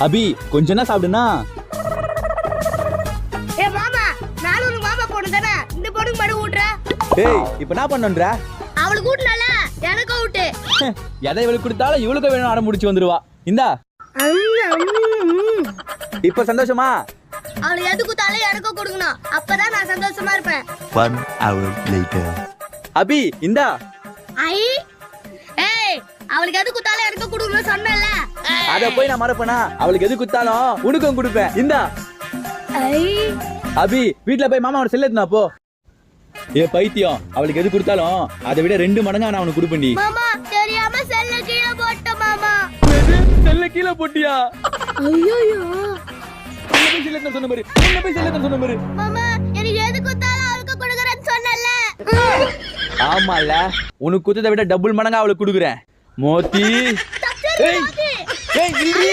அபி கொஞ்சம் சாப்பிடுனா. ஏ மாமா, நானும் உனக்கு மாமா பொண்ணு தானே, இந்த பொண்ணுக்கு மட்டும் ஊட்டுற. டேய் இப்ப என்ன பண்ணன்ற? அவளுக்கு ஊட்டல, எனக்கு ஊட்டு. எதை இவளுக்கு கொடுத்தாலும் இவளுக்கு வேணும் அடம் முடிச்சு வந்துருவா. இந்தா. இப்ப சந்தோஷமா? அவளுக்கு எது குத்தாலும் எனக்கும் கொடுக்கணும், அப்பதான் நான் சந்தோஷமா இருப்பேன். 1 hour later. அபி இந்தா. ஐ ஏய், அவளுக்கு எது குத்தாலும் எனக்கு கொடுக்கணும் சொன்னேன்ல. அத போய் நான் மறப்பேனா? அவளுக்கு எது குத்தாலும் உனக்கும் கொடுப்பேன். இந்தா. ஐ அபி வீட்ல போய் மாமாவோட செல்ல எடுத்துனா போ. ஏ பைத்தியம், அவளுக்கு எது கொடுத்தாலும் அதை விட 2 மடங்கா நான் உனக்கு கொடுப்பேன்டி. மாமா தெரியாம செல்ல கீழே போட்ட மாமா. செல்ல கீழே போட்டியா? ஐயோ சொன்ன மாதிரி சொன்ன மாதிரி. மாமா, எனக்கு எது குத்தாலும் அவளுக்கு கொடுக்கறேன்னு சொன்னேன்ல. ஆமால, உனக்கு குத்ததை விட டபுள் மடங்கா அவளுக்கு கொடுக்குறேன். மோத்தி. தப்பு, ஏய், மோத்தி. ஏய், இல்லடி.